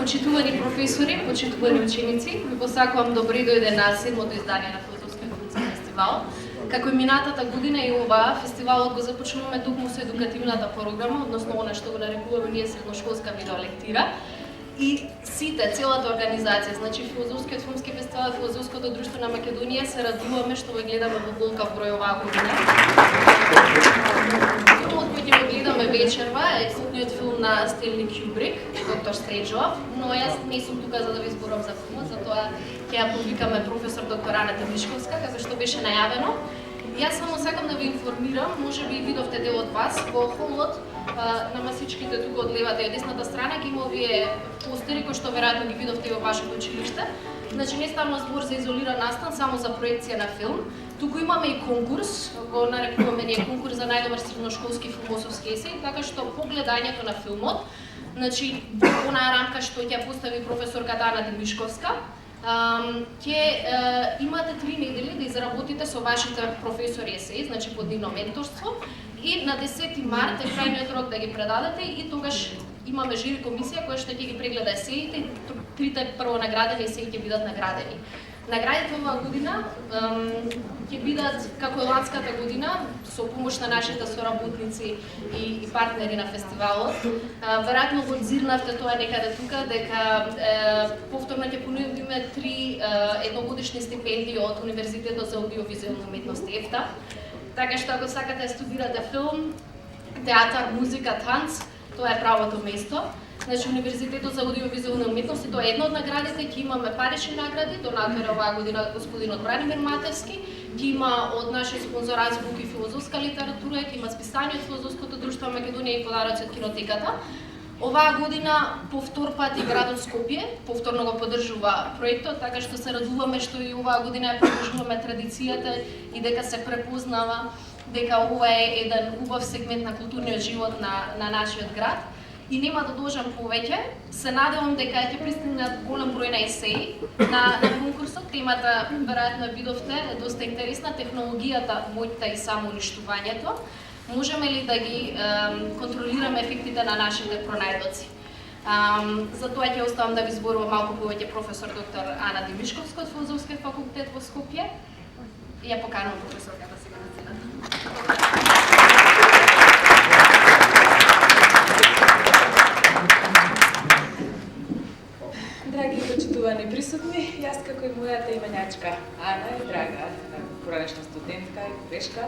Почитувани професори, почитувани ученици, ви посакувам добри дојде на 7-то издание на Филозофскиот филмски фестивал. Како и минатата година и оваа, фестивалот го започнуваме токму со едукативната програма, односно она што го нарекуваме ние средношколска видеолектира. И сите, целата организација, значи Филозофскиот филмски фестивал, Филозофското друштво на Македонија, се радуваме што ве гледаме во голкав број оваа година. Филмот кој ќе го гледаме вечерва е филмниот филм на Стенли Кјубрик, Доктор Стренџлов, но јас не сум тука за да ви зборам за филмот, затоа ќе ја повикаме професор доктор Ана Темишковска, како што беше најавено. Јас само сакам да ви информирам, можеби видовте дел од вас, во холот на масичките тука од левата и од десната страна ги има овие постери кои што веројатно ги видовте и во вашето училиште. Значи не ставам збор за изолиран настан, само за проекција на филм. Туку имаме и конкурс, го нарекуваме ние конкурс за најдобар средношколски филмосовски есеј, така што по гледањето на филмот, значи во онаа рамка што ќе постави професорката Ана Демишковска, ќе имате 3 недели да изработите со вашите професори есеи, значи под нивно менторство, и на 10 март е крајниот рок да ги предадете и тогаш имаме жири комисија која што ќе ги прегледа есеите и трите првонаградени есеи ќе бидат наградени. Наградите оваа година ќе бидат како и ланската година со помош на нашите соработници и партнери на фестивалот. Веројатно го зирнавте тоа некаде тука дека повторно ќе понудиме 3 едногодишни стипендии од Универзитетот за аудиовизуелна уметност ЕФТА. Така што ако сакате да студирате филм, театар, музика, танц, тоа е правото место. Значи Универзитетот за аудиовизуелна уметност, тоа е една од наградите, ќе имаме парични награди, донатор оваа година господинот Бранимир Матевски, ќе има од нашиот спонзор Азбук и филозофска литература, ќе има списание од Филозофското друштво Македонија и подароци од кинотеката. Оваа година по втор пат и градот Скопје повторно го поддржува проектот, така што се радуваме што и оваа година ја продолжуваме традицијата и дека се препознава дека ова е еден убав сегмент на културниот живот на нашиот град. И нема да должам повеќе. Се надевам дека ќе пристигнат голем број на есеи на конкурсот. Темата, веројатно видовте, е доста интересна, технологијата, моќта и самоуништувањето. Можеме ли да ги контролираме ефектите на нашите пронајдоци? Затоа ќе оставам да ви зборува малку повеќе професор доктор Ана Демишковска од Филозофскиот факултет во Скопје. И ја поканувам професорката сега на сцената. Драги почитувани присутни, јас како и мојата именјачка Ана и драга поранешна студентка и колешка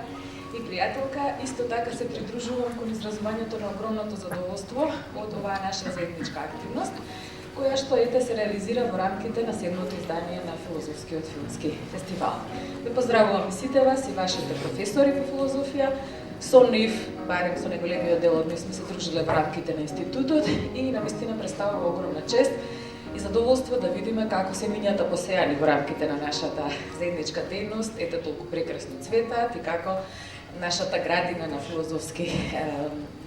и пријателка, исто така се придружувам кон изразувањето на огромното задоволство од оваа наша заедничка активност, која што ете се реализира во рамките на 7-то издание на Филозофскиот филмски фестивал. Ве поздравувам и сите вас и вашите професори по филозофија. Со нив, барем со неголемиот дел од нив сме се дружиле во рамките на институтот и навистина представува огромна чест и задоволство да видиме како семињата посејани во рамките на нашата заедничка дејност, ете толку прекрасно цветаат и како нашата градина на филозофски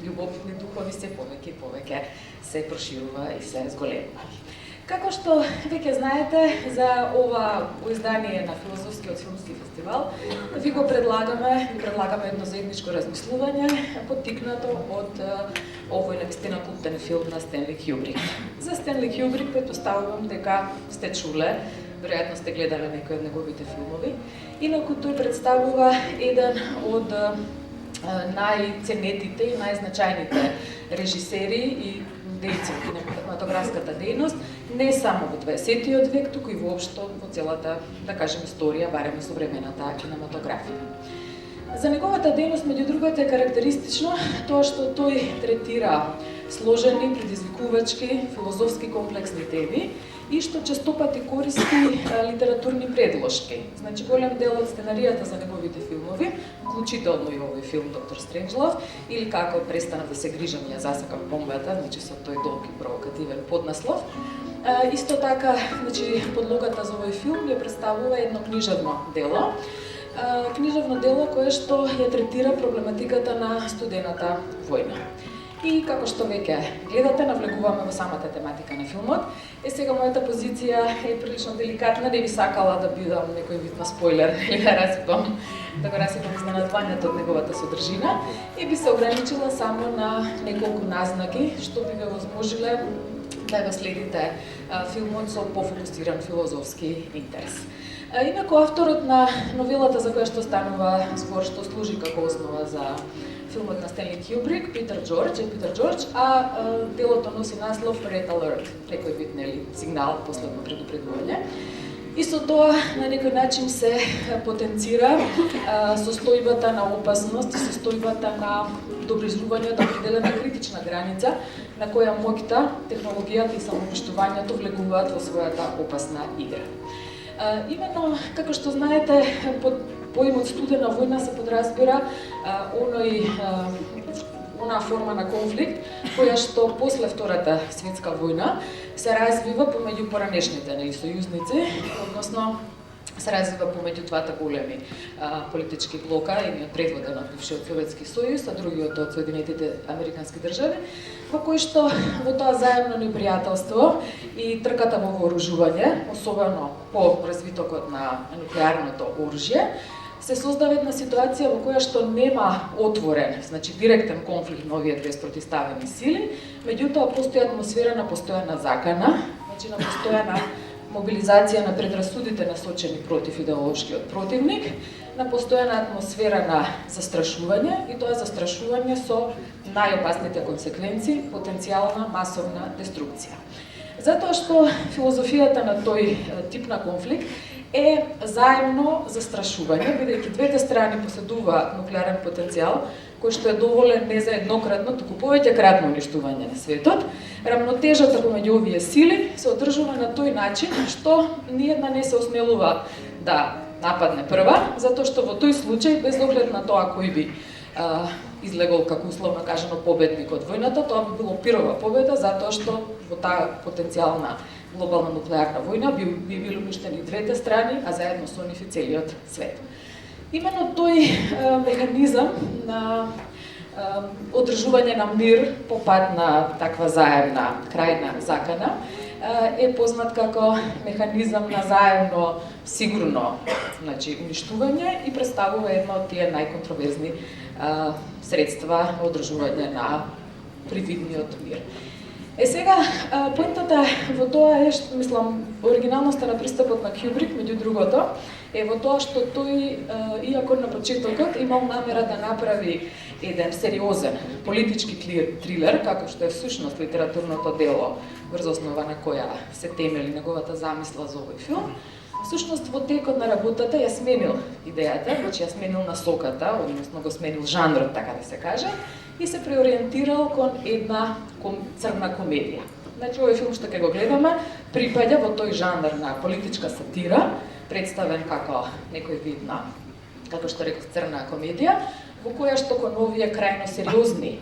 љубовни духови се повеќе и повеќе се проширува и се зголемува. Како што веќе знаете, за ова издание на Филозофскиот филмски фестивал ви предлагаме едно заедничко размислување поттикнато од овој навистина култен филм на Стенли Кјубрик. За Стенли Кјубрик претпоставувам дека сте чуле, веројатно сте гледале некои од неговите филмови, инаку тој представува еден од најценетите и најзначајните режисери и дејци на кинематографската дејност, не само во 20-тиот век, туку и воопшто во целата, да кажем, историја, барем современата кинематографија. За неговата дејност, меѓу другото, е карактеристично тоа што тој третира сложени, предизвикувачки, филозофски комплексни теми и што честопати користи литературни предложки. Значи, голем дел од сценаријата за неговите филмови, вклучително и овој филм Доктор Стренџлов, или Како престанав да се грижам и ја засакам бомбата, значи со тој долг и провокативен поднаслов. Исто така, значи, подлогата за овој филм ја представува едно книжевно дело, кое што ја третира проблематиката на студената војна. И како што веќе гледате, навлегуваме во самата тематика на филмот. Сега мојата позиција е прилично деликатна, не би сакала да бидам некој вид на спойлер или да го расипам изненадувањето од неговата содржина и би се ограничила само на неколку назнаки што би ве возможиле да го следите филмот со пофокусиран филозофски интерес. Инаку авторот на новелата за која што станува збор, што служи како основа за филмот на Стенли Кјубрик, Питер Джордж, а делото носи наслов Red Alert, некој вид нели сигнал, последно предупредување. И со тоа на некој начин се потенцира состојбата на опасност и состојбата на доближување до определена критична граница на која моќта, технологијата и самоуништувањето влегуваат во својата опасна игра. Именно, како што знаете, под поимот студена војна се подразбира онаа форма на конфликт која што после Втората светска војна се развива помеѓу поранешните сојузници, односно се развива помеѓу двата големи политички блока, едниот предводен од бившиот Советски сојуз, а другиот од Соединетите Американски држави, во кој што во тоа заемно непријателство и трката во вооружување, особено по развитокот на нуклеарното оружје, се создава една ситуација во која што нема отворен, значи директен конфликт на овие две спротивставени сили, меѓутоа постои атмосфера на постојана закана, значи на постојана мобилизација на предрасудите насочени против идеолошкиот противник, на постојана атмосфера на застрашување и тоа застрашување со најопасните консеквенции, потенцијална масовна деструкција. Затоа што филозофијата на тој тип на конфликт е заемно застрашување, бидејќи двете страни поседуваат нуклеарен потенцијал, кој што е доволен не за еднократно, туку повеќекратно уништување на светот. Рамнотежата помеѓу овие сили се одржува на тој начин што ниедна не се осмелува да нападне прва, затоа што во тој случај, без оглед на тоа кој би излегол како условно кажано победник од војната, тоа би било пирова победа, затоа што во таа потенцијална глобална нуклеарна војна би били уништени двете страни, а заедно со нив и целиот свет. Именно тој механизам на одржување на мир по пат на таква заемна крајна закана е познат како механизам на заемно сигурно, значи уништување и представува едно од тие најконтроверзни средства на одржување на привидниот мир. Сега, поентата во тоа е, што мислам, оригиналноста на пристапот на Кјубрик, меѓу другото, е во тоа што тој, иако на почетокот, имал намера да направи еден сериозен политички трилер, како што е всушност литературното дело врз основа на која се темели неговата замисла за овој филм, всушност во текот на работата ја сменил идејата, значи ја сменил насоката, односно го сменил жанрот, така да се каже, и се преориентирал кон една црна комедија. Значи, овој филм што ќе го гледаме припаѓа во тој жанр на политичка сатира, представен како некој вид на, како што реков, црна комедија, во која што кон овие крајно сериозни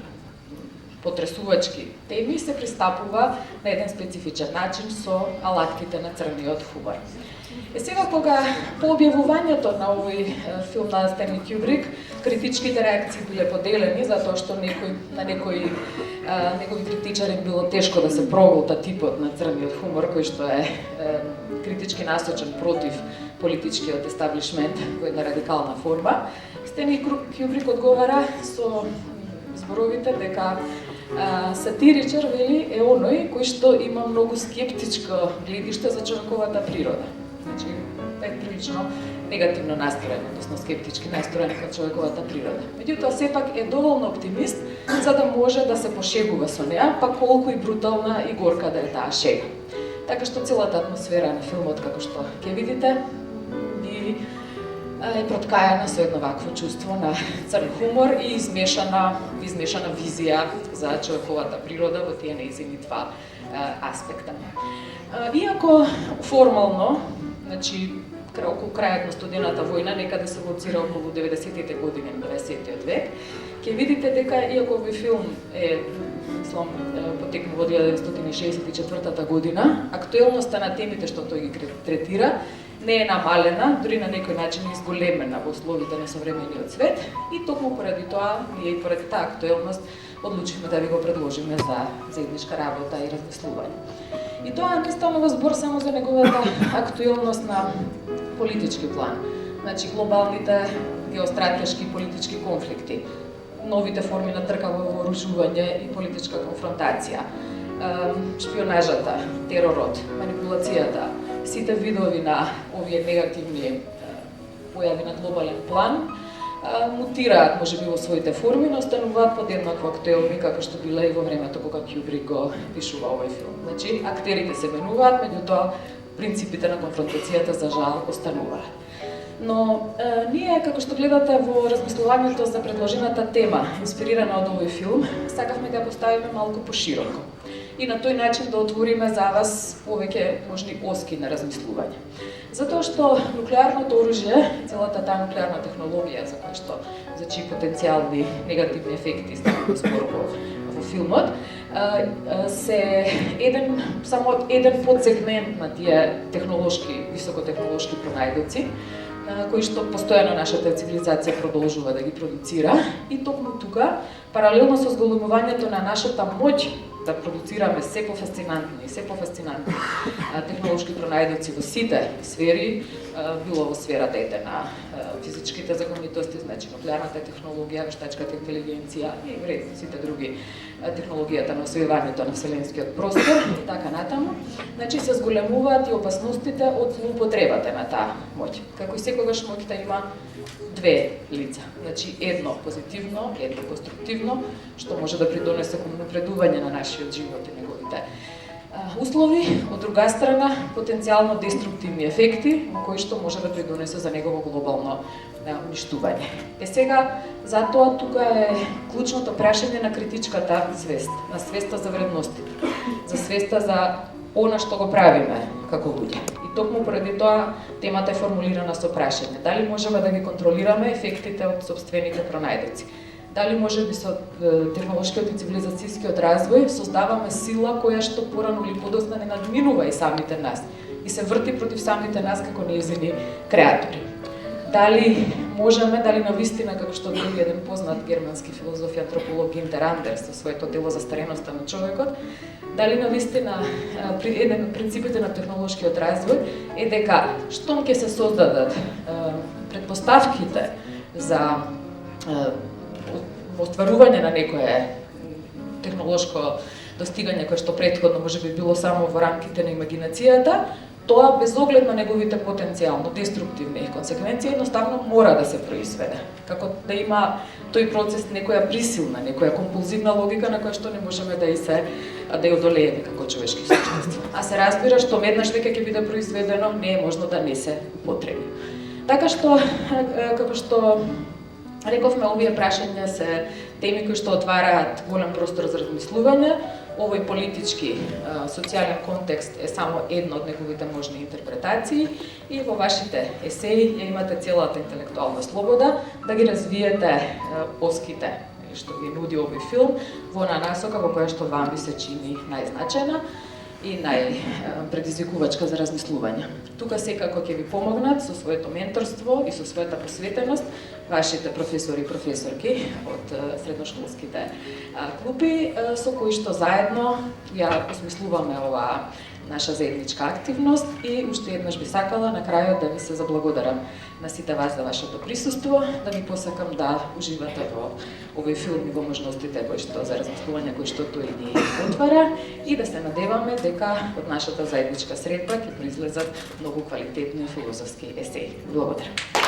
потресувачки теми се пристапува на еден специфичен начин со алатките на црниот хумор. Сега, кога по објавувањето на овој филм на Стенли Кјубрик, критичките реакции биле поделени, затоа што на негови критичари било тешко да се проголта типот на црниот хумор, кој што е критички насочен против политичкиот естаблишмент во една радикална форма, Стенли Кјубрик одговара со зборовите дека сатиричар, вели, е оној кој што има многу скептичко гледиште за човековата природа. Значи, е прилично негативно настроен, односно скептички настроен кон човековата природа. Меѓутоа, сепак е доволно оптимист за да може да се пошегува со неа, па колку и брутална и горка да е таа шега. Така што целата атмосфера на филмот, како што ќе видите, е проткајана со едно вакво чувство на црн хумор и измешана визија за човековата природа во тие нејзини два аспекта. Иако формално, значи околу крајот на студената војна, некаде се лоцира околу 90-тите години на 20-тиот век, ќе видите дека иако овој филм е потекнува од 1964 година, актуелноста на темите што тој ги третира не е намалена, дури на некој начин изголемена во условите на современиот свет, и токму поради тоа, ние и поради таа актуелност, одлучивме да ви го предложиме за заедничка работа и размислување. И тоа не станува збор само за неговата актуелност на политички план, значи глобалните геостратешки и политички конфликти, новите форми на трка во вооружување и политичка конфронтација, шпионажата, теророт, манипулацијата, сите видови на овие негативни појави на глобален план, мутираат можеби во своите форми, но остануваат подеднакво актуелни како што биле и во времето кога Кјубрик го пишува овој филм. Значи, актерите се менуваат, меѓутоа принципите на конфронтацијата за жал остануваат. Но ние, како што гледате во размислувањето за предложената тема, инспирирана од овој филм, сакавме да ја поставиме малку пошироко и на тој начин да отвориме за вас повеќе можни оски на размислување. Затоа што нуклеарното оружје, целата таа нуклеарна технологија за чии потенцијални негативни ефекти станува збор во филмот, се само еден подсегмент на тие високотехнолошки пронајдоци, кои што постојано нашата цивилизација продолжува да ги продуцира, и токму тука, паралелно со зголемувањето на нашата моќ да продуцираме се пофасцинантни технолошки пронајдоци во сите сфери, било во сферата на физичките законитости, значи нуклеарната технологија, вештачката интелигенција и сите други технологијата на освојувањето на вселенскиот простор и така натаму, значи се зголемуваат и опасностите од злоупотребата на таа моќ. Како и секогаш моќта има две лица, значи едно позитивно, едно конструктивно, што може да придонесе кон напредување на нашиот живот и неговите услови, од друга страна потенцијално деструктивни ефекти, кои што може да придонесе за негово глобално уништување. Сега, затоа тука е клучното прашање на критичката свест, на свеста за вредностите, за свеста за она што го правиме како луѓе. И токму поради тоа темата е формулирана со прашање: дали можеме да ги контролираме ефектите од сопствените пронајдоци? Дали можеби со технолошкиот и цивилизацијскиот развој создаваме сила која што порано или подоцна не надминува и самите нас и се врти против самите нас како нејзини креатори? Дали можеме, дали навистина, како што вели еден познат германски филозоф и антрополог Гинтер Андерс со своето дело за стареноста на човекот, дали навистина еден од принципите на технолошкиот развој е дека штом ќе се создадат предпоставките за остварување на некое технолошко достигање кое што претходно можеби било само во рамките на имагинацијата, тоа без оглед на неговите потенцијално деструктивни консеквенции едноставно мора да се произведе. Како да има тој процес некоја присилна, некоја компулзивна логика на која што не можеме да ја одолееме како човешки суштинства. А се разбира што веднаш веќе ќе биде произведено, не е можно да не се употреби. Така што, како што рековме, овие прашања се теми кои што отвараат голем простор за размислување. Овој политички, социјален контекст е само една од неговите можни интерпретации и во вашите есеи ја имате целата интелектуална слобода да ги развиете оските што ви нуди овој филм во она насока во која што вам ви се чини најзначајна и најпредизвикувачка за размислување. Тука секако ќе ви помогнат со своето менторство и со својата посветеност вашите професори и професорки од средношколските клупи, со кои што заедно ја осмислуваме оваа наша заедничка активност и уште еднаш би сакала на крајот да ви се заблагодарам на сите вас за вашето присуство, да ви посакам да уживате во овој филм и во можностите кои што за размислување кои што тој ни отвара и да се надеваме дека од нашата заедничка средба ќе произлезат многу квалитетни филозофски есеи. Благодарам.